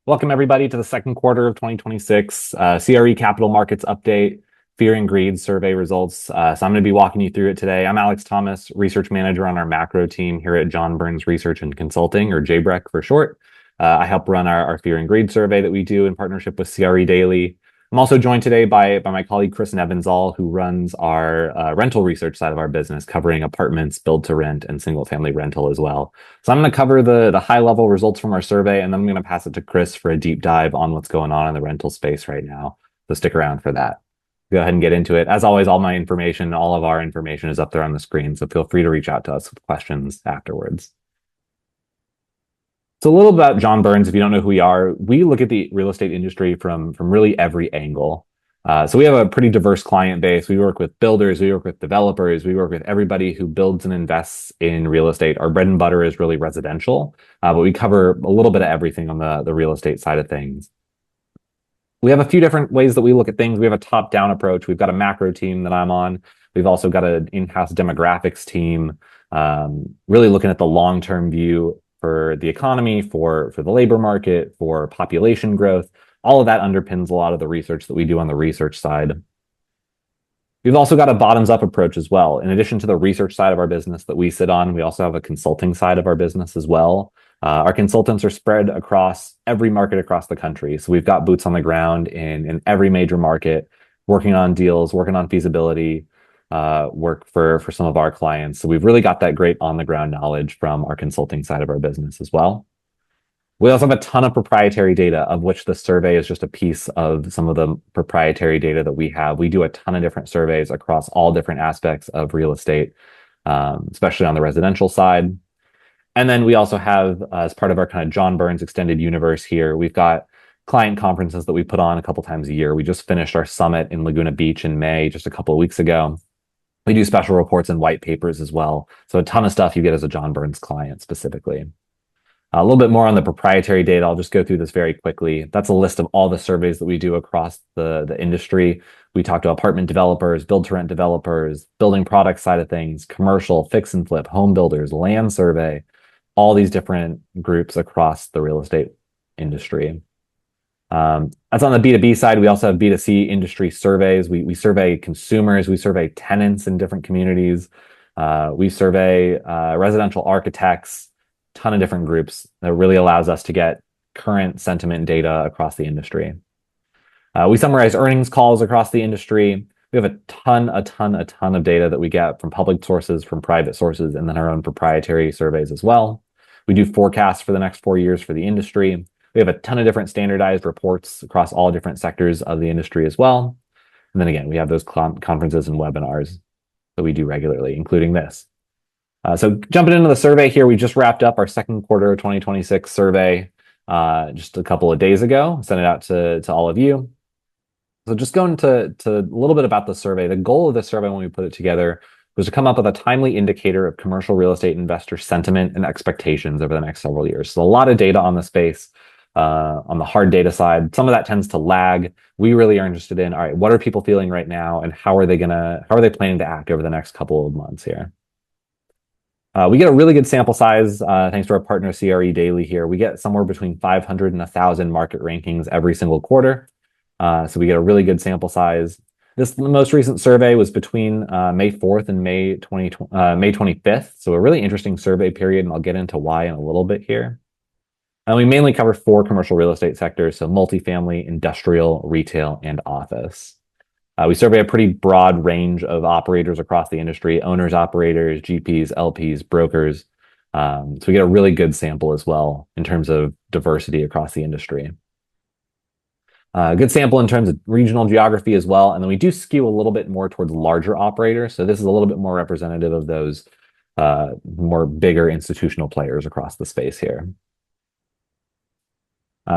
Welcome, everybody, to the second quarter of 2026 CRE Capital Markets Update, Fear and Greed Survey Results. I'm going to be walking you through it today. I'm Alex Thomas, Research Manager on our macro team here at John Burns Research and Consulting, or JBREC for short. I help run our Fear and Greed survey that we do in partnership with CRE Daily. I'm also joined today by my colleague Chris Nevinsall, who runs our rental research side of our business, covering apartments, build to rent, and single family rental as well. So I'm going to cover the high level results from our survey, and then I'm going to pass it to Chris for a deep dive on what's going on in the rental space right now. So stick around for that. Go ahead and get into it. As always, all my information, all of our information is up there on the screen, so feel free to reach out to us with questions afterwards. So a little about John Burns, if you don't know who we are, we look at the real estate industry from really every angle. So we have a pretty diverse client base. We work with builders, we work with developers, we work with everybody who builds and invests in real estate. Our bread and butter is really residential, but we cover a little bit of everything on the real estate side of things. We have a few different ways that we look at things. We have a top-down approach. We've got a macro team that I'm on. We've also got an in-house demographics team, really looking at the long-term view for the economy, for the labor market, for population growth. All of that underpins a lot of the research that we do on the research side. We've also got a bottoms-up approach as well. In addition to the research side of our business that we sit on, we also have a consulting side of our business as well. Our consultants are spread across every market across the country. So we've got boots on the ground in every major market, working on deals, working on feasibility, work for some of our clients. So we've really got that great on-the-ground knowledge from our consulting side of our business as well. We also have a ton of proprietary data, of which the survey is just a piece of some of the proprietary data that we have. We do a ton of different surveys across all different aspects of real estate, especially on the residential side. And then we also have, as part of our kind of John Burns extended universe here, we've got client conferences that we put on a couple times a year. We just finished our summit in Laguna Beach in May, just a couple of weeks ago. We do special reports and white papers as well. So a ton of stuff you get as a John Burns client specifically. A little bit more on the proprietary data. I'll just go through this very quickly. That's a list of all the surveys that we do across the industry. We talk to apartment developers, build-to-rent developers, building product side of things, commercial, fix and flip, home builders, land survey, all these different groups across the real estate industry. That's on the B2B side. We also have B2C industry surveys. We survey consumers. We survey tenants in different communities. We survey residential architects, ton of different groups that really allows us to get current sentiment data across the industry. We summarize earnings calls across the industry. We have a ton of data that we get from public sources, from private sources, and then our own proprietary surveys as well. We do forecasts for the next 4 years for the industry. We have a ton of different standardized reports across all different sectors of the industry as well. And then again, we have those conferences and webinars that we do regularly, including this. So jumping into the survey here, we just wrapped up our second quarter of 2026 survey just a couple of days ago. Sent it out to all of you. So just going to a little bit about the survey. The goal of the survey when we put it together was to come up with a timely indicator of commercial real estate investor sentiment and expectations over the next several years. So a lot of data on the space. On the hard data side, some of that tends to lag. We really are interested in, all right, what are people feeling right now, and how are they planning to act over the next couple of months here? We get a really good sample size thanks to our partner CRE Daily here. We get somewhere between 500 and 1,000 market rankings every single quarter. So we get a really good sample size. The most recent survey was between May 4th and May 25th. So a really interesting survey period, and I'll get into why in a little bit here. And we mainly cover 4 commercial real estate sectors, so multifamily, industrial, retail, and office. We survey a pretty broad range of operators across the industry: owners, operators, GPs, LPs, brokers. So we get a really good sample as well in terms of diversity across the industry. Good sample in terms of regional geography as well. And then we do skew a little bit more towards larger operators. So this is a little bit more representative of those more bigger institutional players across the space here.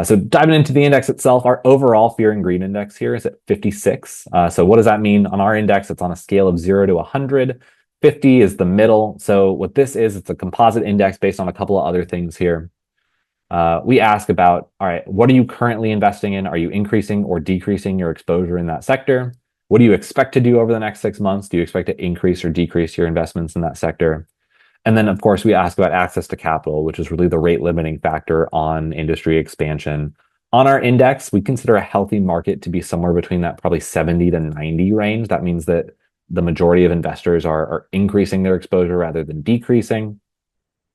So diving into the index itself, our overall fear and greed index here is at 56. So what does that mean? On our index, it's on a scale of 0 to 100. 50 is the middle. So what this is, it's a composite index based on a couple of other things here. We ask about, all right, what are you currently investing in? Are you increasing or decreasing your exposure in that sector? What do you expect to do over the next 6 months? Do you expect to increase or decrease your investments in that sector? And then, of course, we ask about access to capital, which is really the rate limiting factor on industry expansion. On our index, we consider a healthy market to be somewhere between that probably 70 to 90 range. That means that the majority of investors are increasing their exposure rather than decreasing,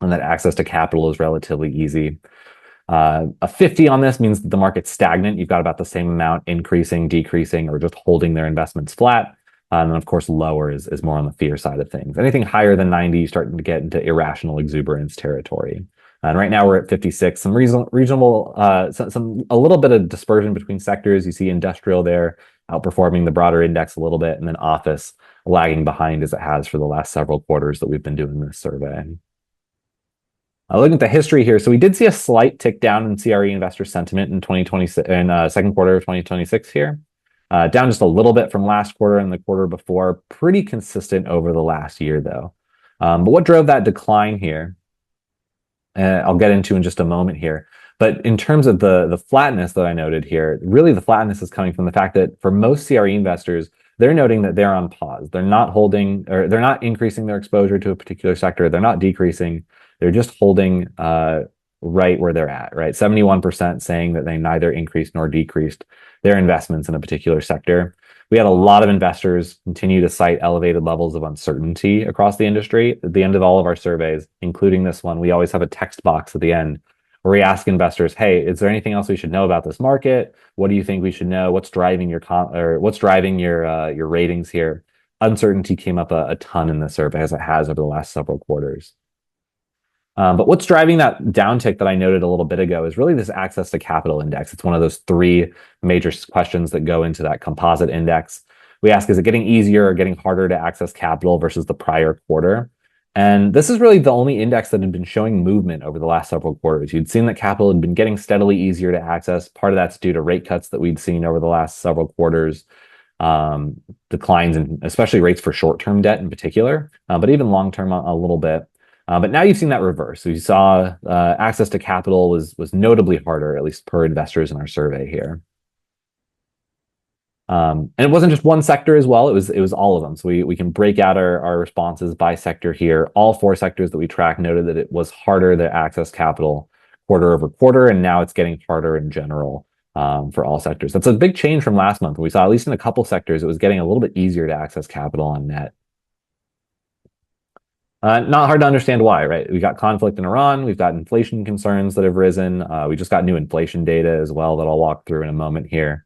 and that access to capital is relatively easy. A 50 on this means that the market's stagnant. You've got about the same amount increasing, decreasing, or just holding their investments flat. And then, of course, lower is more on the fear side of things. Anything higher than 90, you're starting to get into irrational exuberance territory. And right now we're at 56. Some reasonable, a little bit of dispersion between sectors. You see industrial there outperforming the broader index a little bit, and then office lagging behind as it has for the last several quarters that we've been doing this survey. Looking at the history here, so we did see a slight tick down in CRE investor sentiment in 2026, in second quarter of 2026 here, down just a little bit from last quarter and the quarter before. Pretty consistent over the last year, though. But what drove that decline here? I'll get into in just a moment here. But in terms of the flatness that I noted here, really the flatness is coming from the fact that for most CRE investors, they're noting that they're on pause. They're not holding, or they're not increasing their exposure to a particular sector. They're not decreasing. They're just holding right where they're at, right? 71% saying that they neither increased nor decreased their investments in a particular sector. We had a lot of investors continue to cite elevated levels of uncertainty across the industry. At the end of all of our surveys, including this one, we always have a text box at the end where we ask investors, hey, is there anything else we should know about this market? What do you think we should know? What's driving your your ratings here? Uncertainty came up a ton in the survey, as it has over the last several quarters. But what's driving that downtick that I noted a little bit ago is really this access to capital index. It's one of those three major questions that go into that composite index. We ask, is it getting easier or getting harder to access capital versus the prior quarter? And this is really the only index that had been showing movement over the last several quarters. You'd seen that capital had been getting steadily easier to access. Part of that's due to rate cuts that we'd seen over the last several quarters, declines in especially rates for short-term debt in particular, but even long-term a little bit. But now you've seen that reverse. So you saw access to capital was notably harder, at least per investors in our survey here. And it wasn't just one sector as well. It was all of them. So we can break out our responses by sector here. All four sectors that we tracked noted that it was harder to access capital quarter over quarter, and now it's getting harder in general for all sectors. That's a big change from last month. We saw, at least in a couple sectors, it was getting a little bit easier to access capital on net. Not hard to understand why, right? We got conflict in Iran. We've got inflation concerns that have risen. We just got new inflation data as well that I'll walk through in a moment here.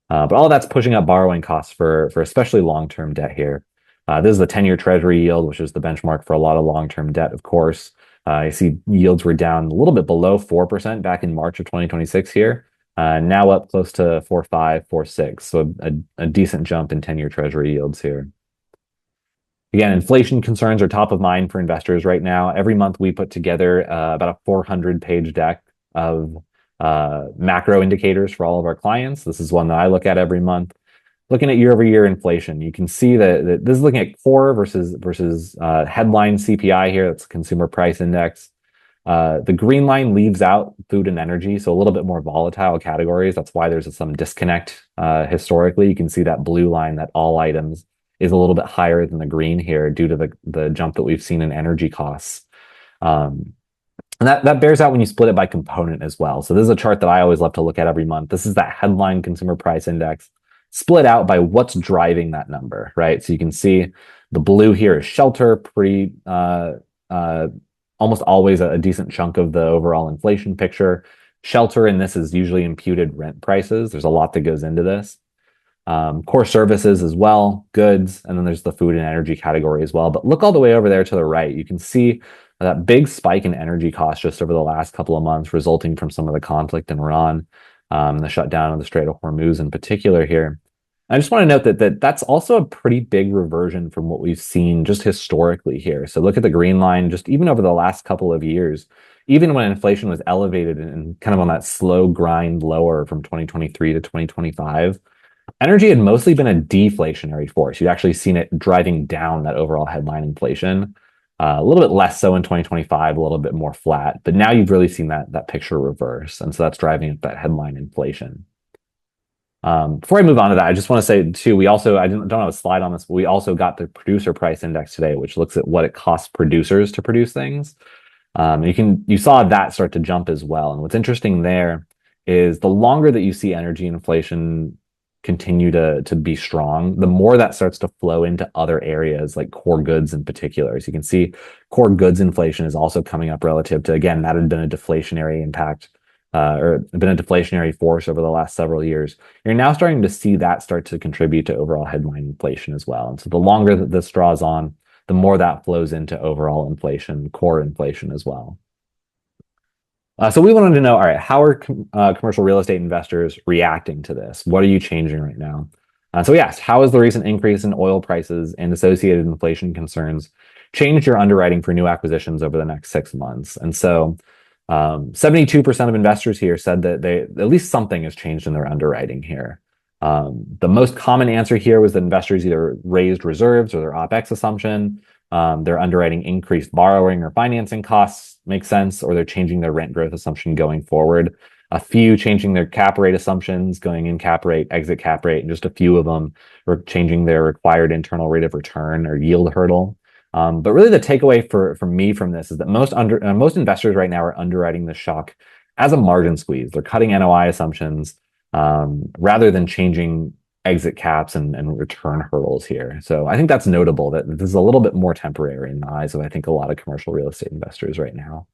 But all of that's pushing up borrowing costs for especially long-term debt here. This is the 10-year Treasury yield, which is the benchmark for a lot of long-term debt, of course. I see yields were down a little bit below 4% back in March of 2026 here. Now up close to 4.5, 4.6. So a decent jump in 10-year Treasury yields here. Again, inflation concerns are top of mind for investors right now. Every month we put together about a 400-page deck of macro indicators for all of our clients. This is one that I look at every month. Looking at year-over-year inflation, you can see that this is looking at core versus headline CPI here. That's Consumer Price Index. The green line leaves out food and energy, so a little bit more volatile categories. That's why there's some disconnect historically. You can see that blue line, that all items, is a little bit higher than the green here due to the jump that we've seen in energy costs. And that bears out when you split it by component as well. So this is a chart that I always love to look at every month. This is that headline Consumer Price Index split out by what's driving that number, right? So you can see the blue here is shelter, almost always a decent chunk of the overall inflation picture. Shelter in this is usually imputed rent prices. There's a lot that goes into this. Core services as well, goods, and then there's the food and energy category as well. But look all the way over there to the right. You can see that big spike in energy costs just over the last couple of months, resulting from some of the conflict in Iran, the shutdown of the Strait of Hormuz in particular here. I just want to note that that's also a pretty big reversion from what we've seen just historically here. So look at the green line, just even over the last couple of years, even when inflation was elevated and kind of on that slow grind lower from 2023 to 2025, energy had mostly been a deflationary force. You'd actually seen it driving down that overall headline inflation. A little bit less so in 2025, a little bit more flat. But now you've really seen that picture reverse. And so that's driving up that headline inflation. Before I move on to that, I just want to say too, I don't have a slide on this, but we also got the producer price index today, which looks at what it costs producers to produce things. You saw that start to jump as well. And what's interesting there is the longer that you see energy inflation continue to be strong, the more that starts to flow into other areas like core goods in particular. So you can see core goods inflation is also coming up relative to, again, that had been a deflationary impact or been a deflationary force over the last several years. You're now starting to see that start to contribute to overall headline inflation as well. And so the longer that this draws on, the more that flows into overall inflation, core inflation as well. So we wanted to know, all right, how are commercial real estate investors reacting to this? What are you changing right now? So we asked, how has the recent increase in oil prices and associated inflation concerns changed your underwriting for new acquisitions over the next 6 months? And so 72% of investors here said that at least something has changed in their underwriting here. The most common answer here was that investors either raised reserves or their OpEx assumption. They're underwriting increased borrowing or financing costs, makes sense, or they're changing their rent growth assumption going forward. A few changing their cap rate assumptions, going in cap rate, exit cap rate, and just a few of them were changing their required internal rate of return or yield hurdle. But really the takeaway for me from this is that most investors right now are underwriting the shock as a margin squeeze. They're cutting NOI assumptions rather than changing exit caps and return hurdles here. So I think that's notable that this is a little bit more temporary in the eyes of, I think, a lot of commercial real estate investors right now.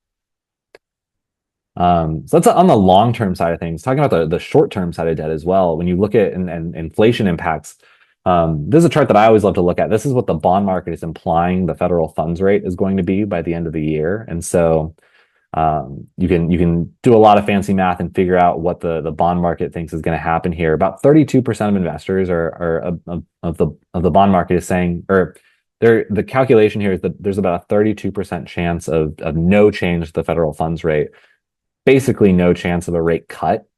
So that's on the long-term side of things. Talking about the short-term side of debt as well. When you look at and inflation impacts, this is a chart that I always love to look at. This is what the bond market is implying the federal funds rate is going to be by the end of the year. And so you can do a lot of fancy math and figure out what the bond market thinks is going to happen here. About 32% of investors of the bond market is saying, or the calculation here is that there's about a 32% chance of no change to the federal funds rate, basically no chance of a rate cut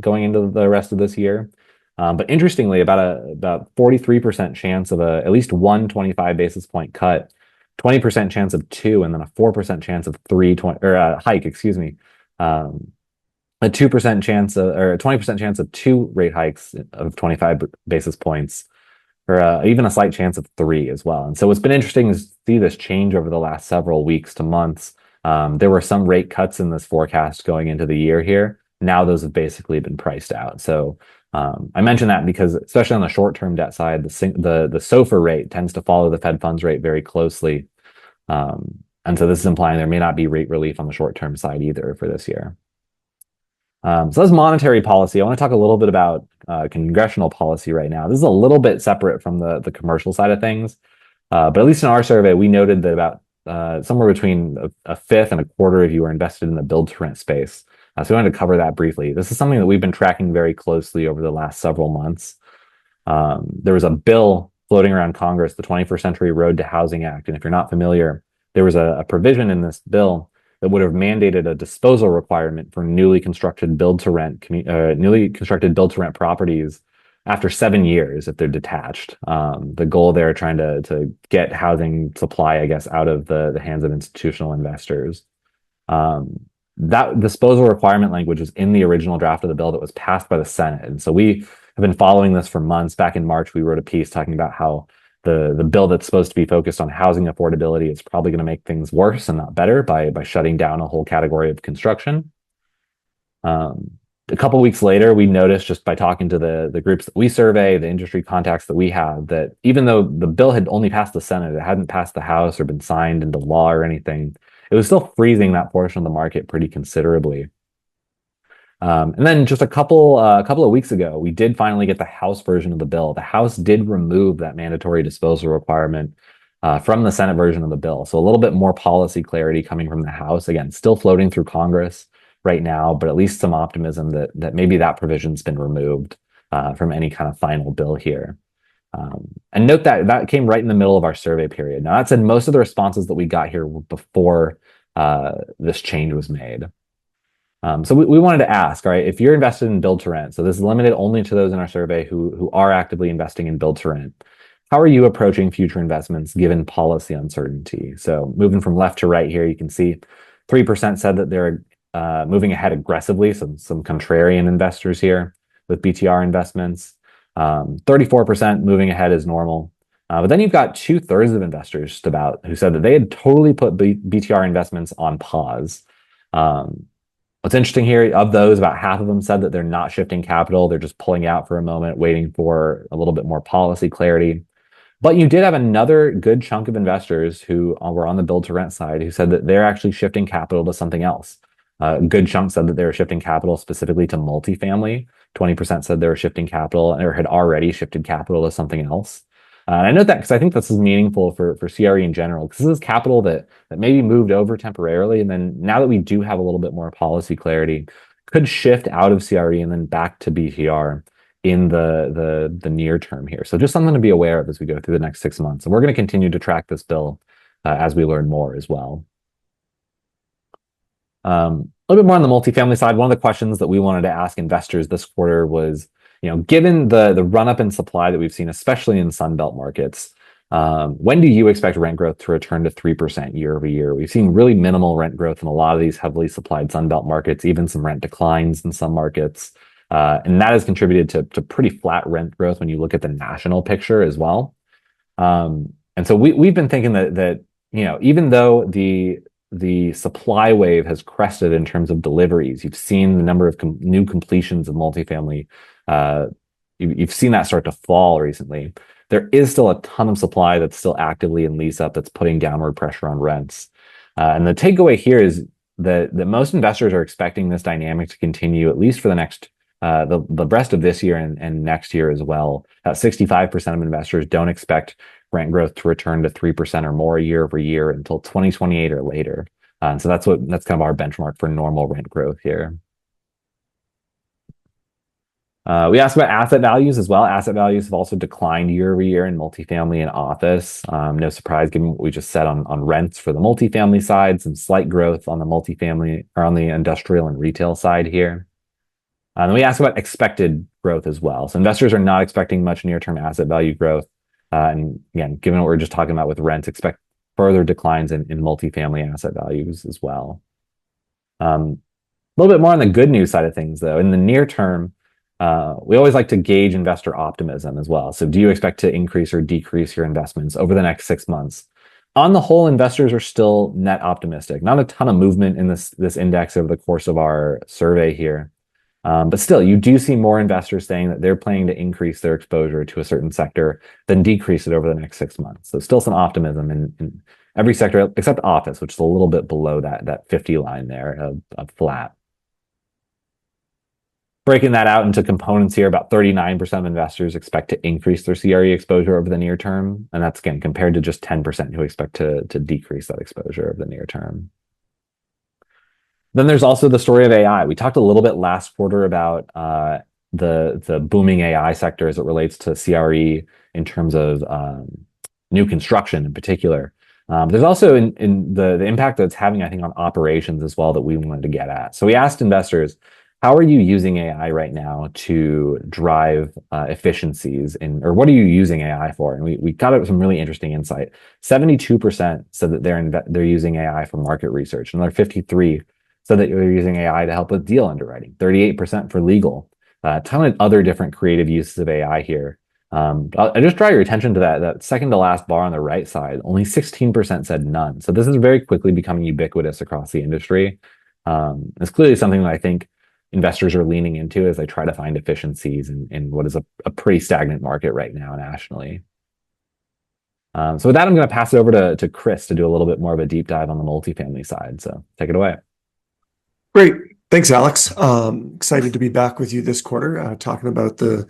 going into the rest of this year. But interestingly, about 43% chance of at least one 25 basis point cut, 20% chance of two, and then a 4% chance of a hike, excuse me. A 2% chance or a 20% chance of two rate hikes of 25 basis points, or even a slight chance of three as well. And so it's been interesting to see this change over the last several weeks to months. There were some rate cuts in this forecast going into the year here. Now those have basically been priced out. So I mention that because, especially on the short-term debt side, the SOFR rate tends to follow the Fed funds rate very closely. And so this is implying there may not be rate relief on the short-term side either for this year. So that's monetary policy. I want to talk a little bit about congressional policy right now. This is a little bit separate from the commercial side of things. But at least in our survey, we noted that about somewhere between a fifth and a quarter of you are invested in the build-to-rent space. So we wanted to cover that briefly. This is something that we've been tracking very closely over the last several months. There was a bill floating around Congress, the 21st Century Road to Housing Act. And if you're not familiar, there was a provision in this bill that would have mandated a disposal requirement for newly constructed build-to-rent properties after 7 years if they're detached. The goal there trying to get housing supply, I guess, out of the hands of institutional investors. That disposal requirement language was in the original draft of the bill that was passed by the Senate. And so we have been following this for months. Back in March, we wrote a piece talking about how the bill that's supposed to be focused on housing affordability is probably going to make things worse and not better by shutting down a whole category of construction. A couple weeks later, we noticed just by talking to the groups that we survey, the industry contacts that we have, that even though the bill had only passed the Senate, it hadn't passed the House or been signed into law or anything, it was still freezing that portion of the market pretty considerably. And then just a couple of weeks ago, we did finally get the House version of the bill. The House did remove that mandatory disposal requirement from the Senate version of the bill. So a little bit more policy clarity coming from the House. Again, still floating through Congress right now, but at least some optimism that maybe that provision's been removed from any kind of final bill here. And note that came right in the middle of our survey period. Now, that said, most of the responses that we got here were before this change was made. So we wanted to ask, all right, if you're invested in build to rent, so this is limited only to those in our survey who are actively investing in build to rent, how are you approaching future investments given policy uncertainty? So moving from left to right here, you can see 3% said that they're moving ahead aggressively, some contrarian investors here with BTR investments. 34% moving ahead is normal. But then you've got 2/3 of investors just about who said that they had totally put BTR investments on pause. What's interesting here, of those, about half of them said that they're not shifting capital. They're just pulling out for a moment, waiting for a little bit more policy clarity. But you did have another good chunk of investors who were on the build to rent side who said that they're actually shifting capital to something else. A good chunk said that they were shifting capital specifically to multifamily. 20% said they were shifting capital or had already shifted capital to something else. And I note that because I think this is meaningful for CRE in general, because this is capital that maybe moved over temporarily. And then now that we do have a little bit more policy clarity, could shift out of CRE and then back to BTR in the near term here. So just something to be aware of as we go through the next 6 months. And we're going to continue to track this bill as we learn more as well. A little bit more on the multifamily side, one of the questions that we wanted to ask investors this quarter was, given the run up in supply that we've seen, especially in Sunbelt markets, when do you expect rent growth to return to 3% year over year? We've seen really minimal rent growth in a lot of these heavily supplied Sunbelt markets, even some rent declines in some markets. And that has contributed to pretty flat rent growth when you look at the national picture as well. And so we've been thinking that even though the supply wave has crested in terms of deliveries, you've seen the number of new completions of multifamily. You've seen that start to fall recently. There is still a ton of supply that's still actively in lease up that's putting downward pressure on rents. And the takeaway here is that most investors are expecting this dynamic to continue at least for the next the rest of this year and next year as well. 65% of investors don't expect rent growth to return to 3% or more year over year until 2028 or later. So that's kind of our benchmark for normal rent growth here. We asked about asset values as well. Asset values have also declined year over year in multifamily and office. No surprise given what we just said on rents for the multifamily side, some slight growth on the multifamily or on the industrial and retail side here. And we asked about expected growth as well. So investors are not expecting much near-term asset value growth. And again, given what we are just talking about with rents, expect further declines in multifamily asset values as well. A little bit more on the good news side of things, though. In the near term, we always like to gauge investor optimism as well. So do you expect to increase or decrease your investments over the next 6 months? On the whole, investors are still net optimistic. Not a ton of movement in this index over the course of our survey here. But still, you do see more investors saying that they're planning to increase their exposure to a certain sector than decrease it over the next 6 months. So still some optimism in every sector except office, which is a little bit below that 50 line there of flat. Breaking that out into components here, about 39% of investors expect to increase their CRE exposure over the near term. And that's, again, compared to just 10% who expect to decrease that exposure over the near term. Then there's also the story of AI. We talked a little bit last quarter about the booming AI sector as it relates to CRE in terms of new construction in particular. There's also in the impact that it's having, I think, on operations as well that we wanted to get at. So we asked investors, how are you using AI right now to drive efficiencies or what are you using AI for? And we got some really interesting insight. 72% said that they're using AI for market research. Another 53 said that you're using AI to help with deal underwriting. 38% for legal. A ton of other different creative uses of AI here. I just draw your attention to that second to last bar on the right side. Only 16% said none. So this is very quickly becoming ubiquitous across the industry. It's clearly something that I think investors are leaning into as they try to find efficiencies in what is a pretty stagnant market right now nationally. So with that, I'm going to pass it over to Chris to do a little bit more of a deep dive on the multifamily side. So take it away. Great. Thanks, Alex. Excited to be back with you this quarter, talking about the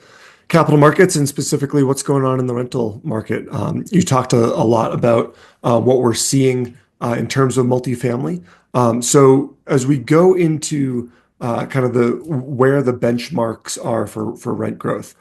capital markets and specifically what's going on in the rental market. You talked a lot about what we're seeing in terms of multifamily. So as we go into kind of where the benchmarks are for rent growth,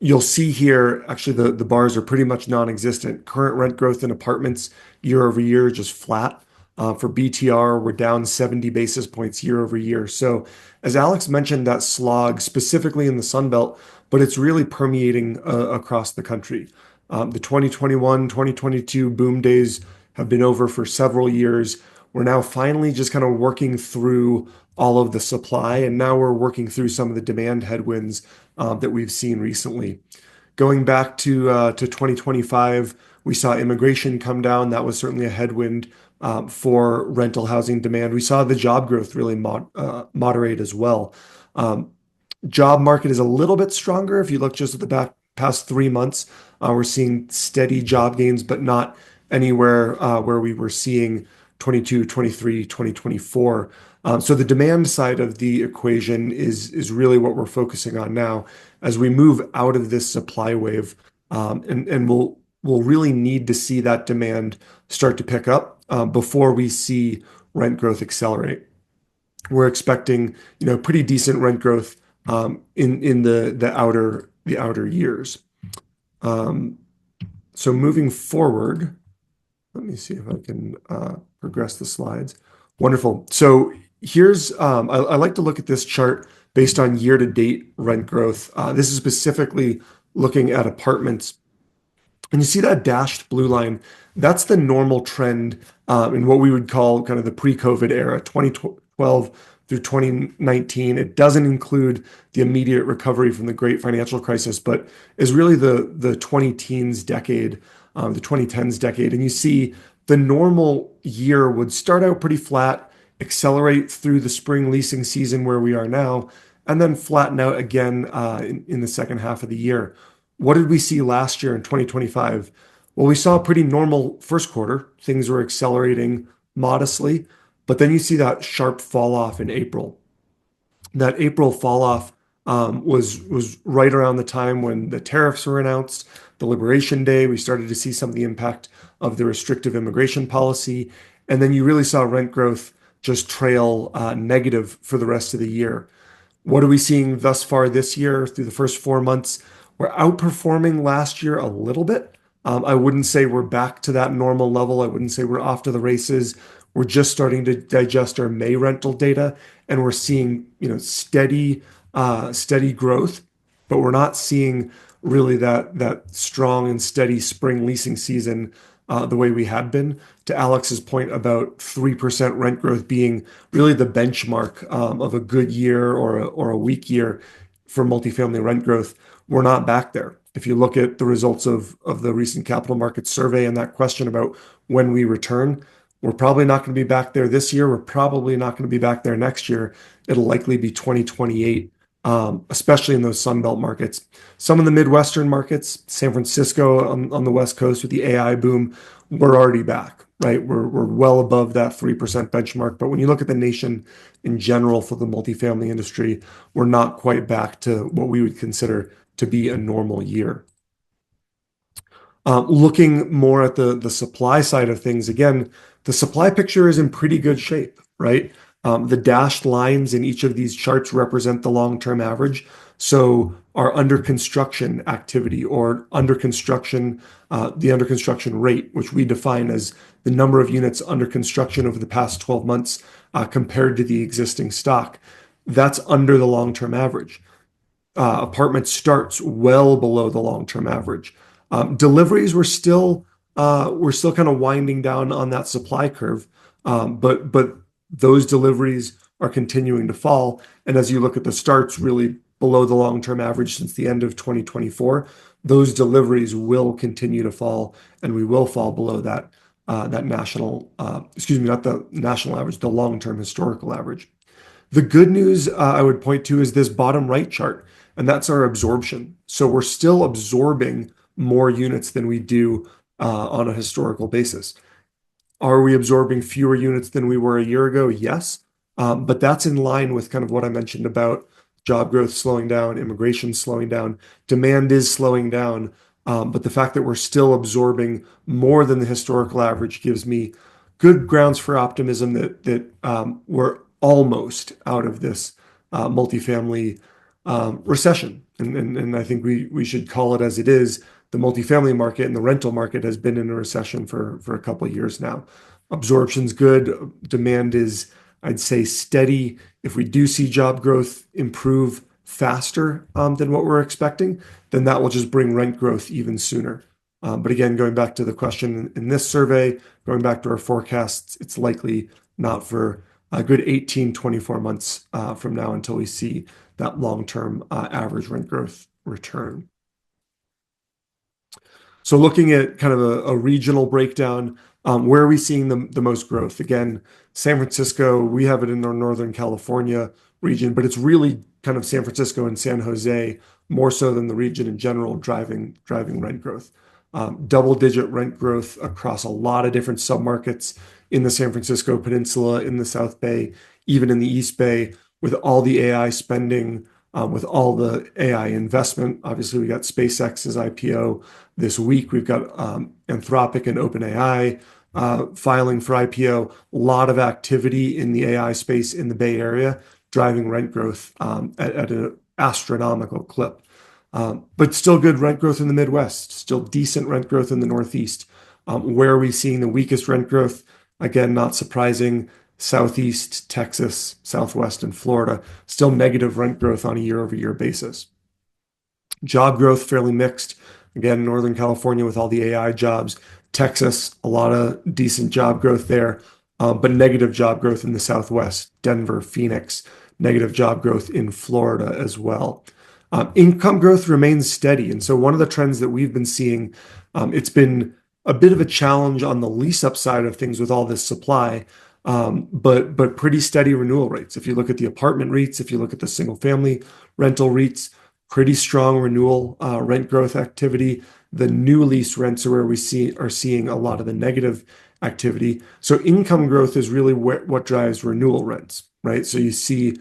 you'll see here, actually, the bars are pretty much non-existent. Current rent growth in apartments year over year, just flat. For BTR, we're down 70 basis points year over year. So as Alex mentioned, that slog specifically in the Sunbelt, but it's really permeating across the country. The 2021, 2022 boom days have been over for several years. We're now finally just kind of working through all of the supply, and now we're working through some of the demand headwinds that we've seen recently. Going back to 2025, we saw immigration come down. That was certainly a headwind. for rental housing demand. We saw the job growth really moderate as well. Um, Job market is a little bit stronger. If you look just at the past 3 months, we're seeing steady job gains, but not anywhere where we were seeing 22, 23, 2024. So the demand side of the equation is really what we're focusing on now as we move out of this supply wave, and we'll really need to see that demand start to pick up before we see rent growth accelerate. We're expecting, pretty decent rent growth in the outer years. Um, so moving forward, let me see if I can progress the slides. Wonderful. So here's I like to look at this chart based on year-to-date rent growth. This is specifically looking at apartments. And you see that dashed blue line, that's the normal trend in what we would call kind of the pre-COVID era, 2012 through 2019. It doesn't include the immediate recovery from the great financial crisis, but is really the 2010s decade, the 2010s decade. And you see the normal year would start out pretty flat, accelerate through the spring leasing season where we are now, and then flatten out again in the second half of the year. What did we see last year in 2025? Well, we saw a pretty normal first quarter. Things were accelerating modestly, but then you see that sharp fall off in April. That April fall off was right around the time when the tariffs were announced, the Liberation Day. We started to see some of the impact of the restrictive immigration policy, and then you really saw rent growth just trail negative for the rest of the year. What are we seeing thus far this year through the first 4 months? We're outperforming last year a little bit. I wouldn't say we're back to that normal level. I wouldn't say we're off to the races. We're just starting to digest our May rental data, and we're seeing, steady growth, but we're not seeing really that strong and steady spring leasing season the way we had been. To Alex's point about 3% rent growth being really the benchmark of a good year or a weak year for multifamily rent growth, we're not back there. If you look at the results of the recent capital markets survey and that question about when we return, we're probably not going to be back there this year. We're probably not going to be back there next year. It'll likely be 2028, especially in those Sunbelt markets. Some of the Midwestern markets, San Francisco on the West Coast with the AI boom, we're already back, right? We're well above that 3% benchmark. But when you look at the nation in general for the multifamily industry, we're not quite back to what we would consider to be a normal year. Looking more at the supply side of things, again, the supply picture is in pretty good shape, right? The dashed lines in each of these charts represent the long-term average. So our under construction activity or under construction, the under construction rate, which we define as the number of units under construction over the past 12 months compared to the existing stock, that's under the long-term average. Apartment starts well below the long-term average. Deliveries we're still kind of winding down on that supply curve, but those deliveries are continuing to fall. And as you look at the starts really below the long-term average since the end of 2024, those deliveries will continue to fall, and we will fall below that national, excuse me, not the national average, the long-term historical average. The good news I would point to is this bottom right chart, and that's our absorption. So we're still absorbing more units than we do on a historical basis. Are we absorbing fewer units than we were a year ago? Yes. But that's in line with kind of what I mentioned about job growth slowing down, immigration slowing down, demand is slowing down. But the fact that we're still absorbing more than the historical average gives me good grounds for optimism that we're almost out of this multifamily recession. And I think we should call it as it is. The multifamily market and the rental market has been in a recession for a couple of years now. Absorption's good. Demand is, I'd say, steady. If we do see job growth improve faster than what we're expecting, then that will just bring rent growth even sooner. But again, going back to the question in this survey, going back to our forecasts, it's likely not for a good 18, 24 months from now until we see that long-term average rent growth return. So looking at kind of a regional breakdown, Where are we seeing the most growth? Again, San Francisco, we have it in our Northern California region, but it's really kind of San Francisco and San Jose more so than the region in general driving rent growth. Double-digit rent growth across a lot of different submarkets in the San Francisco Peninsula, in the South Bay, even in the East Bay, with all the AI spending, with all the AI investment. Obviously, we got SpaceX's IPO this week. We've got Anthropic and OpenAI filing for IPO. A lot of activity in the AI space in the Bay Area, driving rent growth at an astronomical clip. But still good rent growth in the Midwest, still decent rent growth in the Northeast. Where are we seeing the weakest rent growth? Again, not surprising. Southeast, Texas, Southwest, and Florida, still negative rent growth on a year-over-year basis. Job growth, fairly mixed. Again, Northern California with all the AI jobs. Texas, a lot of decent job growth there, but negative job growth in the Southwest. Denver, Phoenix, negative job growth in Florida as well. Income growth remains steady. And so one of the trends that we've been seeing, it's been a bit of a challenge on the lease-up side of things with all this supply, but pretty steady renewal rates. If you look at the apartment REITs, if you look at the single-family rental REITs, pretty strong renewal rent growth activity. The new lease rents are where we are seeing a lot of the negative activity. So income growth is really what drives renewal rents, right? So you see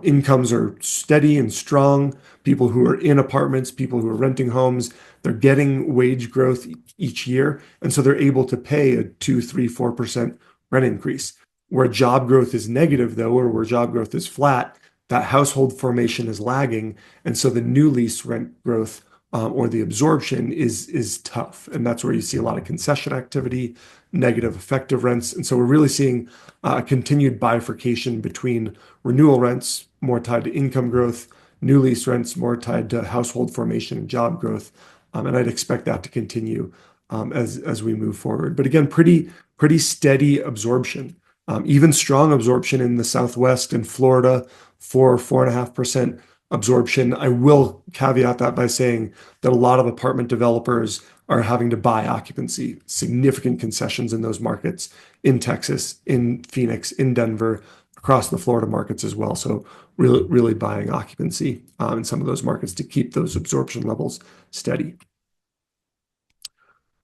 incomes are steady and strong. People who are in apartments, people who are renting homes, they're getting wage growth each year. And so they're able to pay a 2, 3, 4% rent increase. Where job growth is negative, though, or where job growth is flat, that household formation is lagging. And so the new lease rent growth or the absorption is tough. And that's where you see a lot of concession activity, negative effective rents. And so we're really seeing a continued bifurcation between renewal rents, more tied to income growth, new lease rents, more tied to household formation and job growth. And I'd expect that to continue as we move forward. But again, pretty steady absorption. Even strong absorption in the Southwest and Florida, 4.5% absorption. I will caveat that by saying that a lot of apartment developers are having to buy occupancy, significant concessions in those markets, in Texas, in Phoenix, in Denver, across the Florida markets as well. So really buying occupancy in some of those markets to keep those absorption levels steady.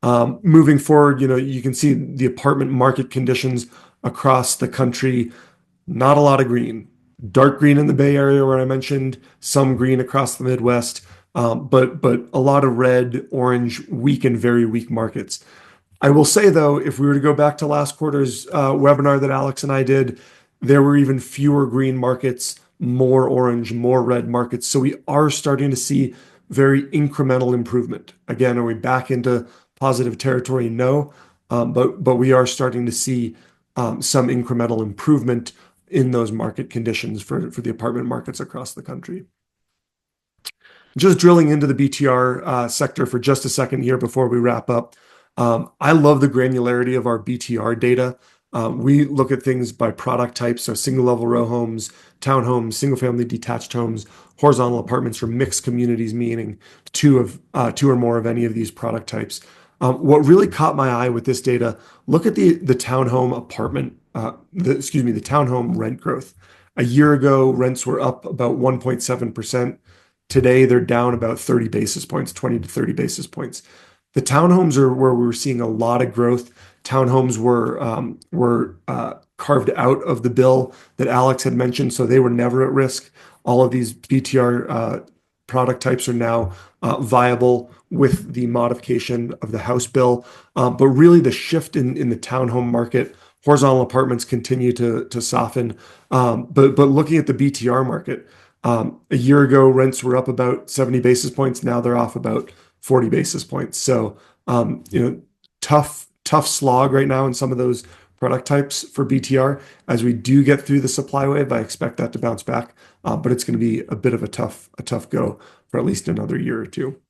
Moving forward, you can see the apartment market conditions across the country. Not a lot of green. Dark green in the Bay Area, where I mentioned, some green across the Midwest, but a lot of red, orange, weak and very weak markets. I will say, though, if we were to go back to last quarter's webinar that Alex and I did, there were even fewer green markets, more orange, more red markets. So we are starting to see very incremental improvement. Again, are we back into positive territory? No, but we are starting to see some incremental improvement in those market conditions for the apartment markets across the country. Just drilling into the BTR sector for just a second here before we wrap up. I love the granularity of our BTR data. We look at things by product types, so single-level row homes, townhomes, single-family detached homes, horizontal apartments, or mixed communities, meaning two or more of any of these product types. What really caught my eye with this data, look at the townhome the townhome rent growth. A year ago, rents were up about 1.7%. Today, they're down about 30 basis points, 20 to 30 basis points. The townhomes are where we're seeing a lot of growth. Townhomes were carved out of the bill that Alex had mentioned, so they were never at risk. All of these BTR product types are now viable with the modification of the House bill. But really the shift in the townhome market, horizontal apartments continue to soften. But looking at the BTR market, a year ago, rents were up about 70 basis points. Now they're off about 40 basis points. So, tough slog right now in some of those product types for BTR. As we do get through the supply wave, I expect that to bounce back. But it's going to be a bit of a tough go for at least another year or two.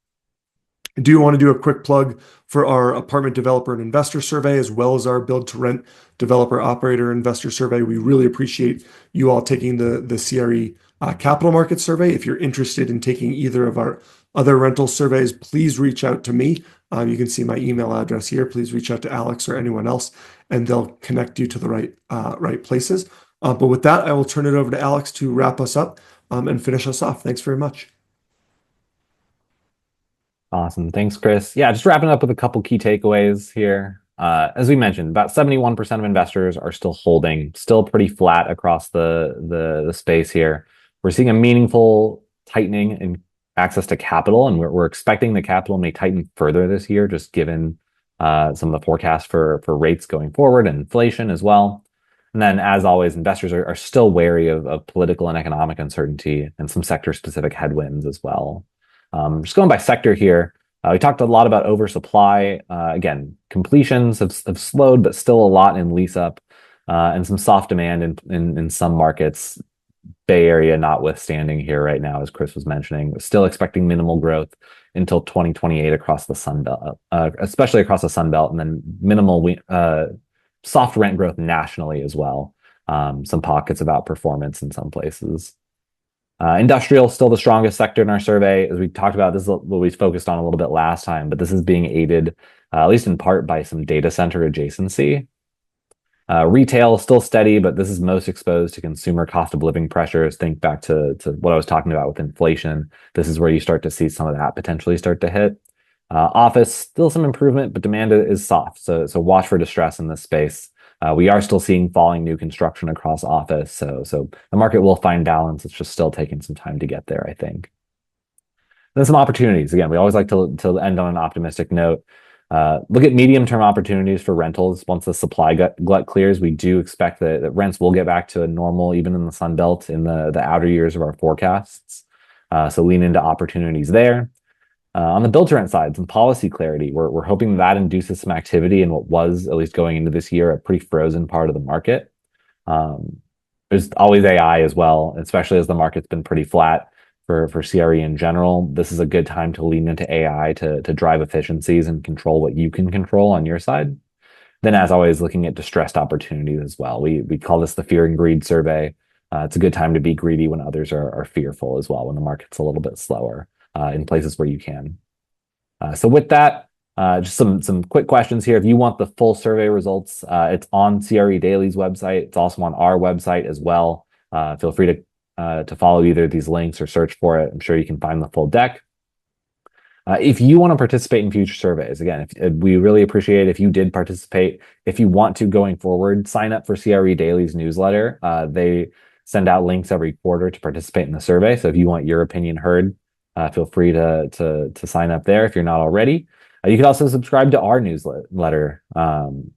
I do want to do a quick plug for our apartment developer and investor survey, as well as our build to rent developer operator investor survey. We really appreciate you all taking the CRE capital market survey. If you're interested in taking either of our other rental surveys, please reach out to me. You can see my email address here. Please reach out to Alex or anyone else, and they'll connect you to the right places. But with that, I will turn it over to Alex to wrap us up and finish us off. Thanks very much. Awesome. Thanks, Chris. Yeah, just wrapping up with a couple key takeaways here. As we mentioned, about 71% of investors are still holding, still pretty flat across the space here. We're seeing a meaningful tightening in access to capital, and we're expecting the capital may tighten further this year, just given some of the forecasts for rates going forward and inflation as well. And then, as always, investors are still wary of political and economic uncertainty and some sector-specific headwinds as well. Just going by sector here, we talked a lot about oversupply. Again, completions have slowed, but still a lot in lease up, and some soft demand in some markets. Bay Area notwithstanding here right now, as Chris was mentioning, still expecting minimal growth until 2028 across the Sunbelt, especially across the Sunbelt, and then minimal soft rent growth nationally as well. Some pockets of outperformance in some places. Industrial still the strongest sector in our survey. As we talked about, this is what we focused on a little bit last time, but this is being aided, at least in part, by some data center adjacency. Retail is still steady, but this is most exposed to consumer cost of living pressures. Think back to what I was talking about with inflation. This is where you start to see some of that potentially start to hit. Office, still some improvement, but demand is soft. So watch for distress in this space. We are still seeing falling new construction across office. So the market will find balance. It's just still taking some time to get there, I think. Then some opportunities. Again, we always like to end on an optimistic note. Look at medium-term opportunities for rentals. Once the supply glut clears, we do expect that rents will get back to a normal, even in the Sunbelt, in the outer years of our forecasts. So lean into opportunities there. On the build-to-rent side, some policy clarity. We're hoping that induces some activity in what was, at least going into this year, a pretty frozen part of the market. There's always AI as well, especially as the market's been pretty flat for CRE in general. This is a good time to lean into AI to drive efficiencies and control what you can control on your side. Then, as always, looking at distressed opportunities as well. We call this the fear and greed survey. It's a good time to be greedy when others are fearful as well, when the market's a little bit slower. In places where you can. So with that, just some quick questions here. If you want the full survey results, it's on CRE Daily's website. It's also on our website as well. Feel free to follow either of these links or search for it. I'm sure you can find the full deck. If you want to participate in future surveys, again, we really appreciate if you did participate. If you want to going forward, sign up for CRE Daily's newsletter. They send out links every quarter to participate in the survey. So if you want your opinion heard, feel free to sign up there if you're not already. You can also subscribe to our newsletter on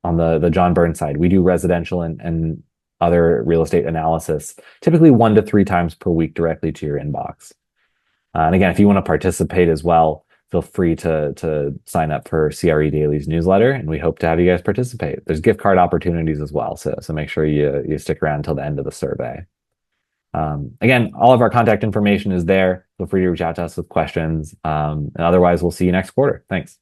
the John Burns side. We do residential and other real estate analysis, typically 1 to 3 times per week directly to your inbox. And again, if you want to participate as well, feel free to sign up for CRE Daily's newsletter, and we hope to have you guys participate. There's gift card opportunities as well, so make sure you stick around until the end of the survey. Again, all of our contact information is there. Feel free to reach out to us with questions. And otherwise, we'll see you next quarter. Thanks.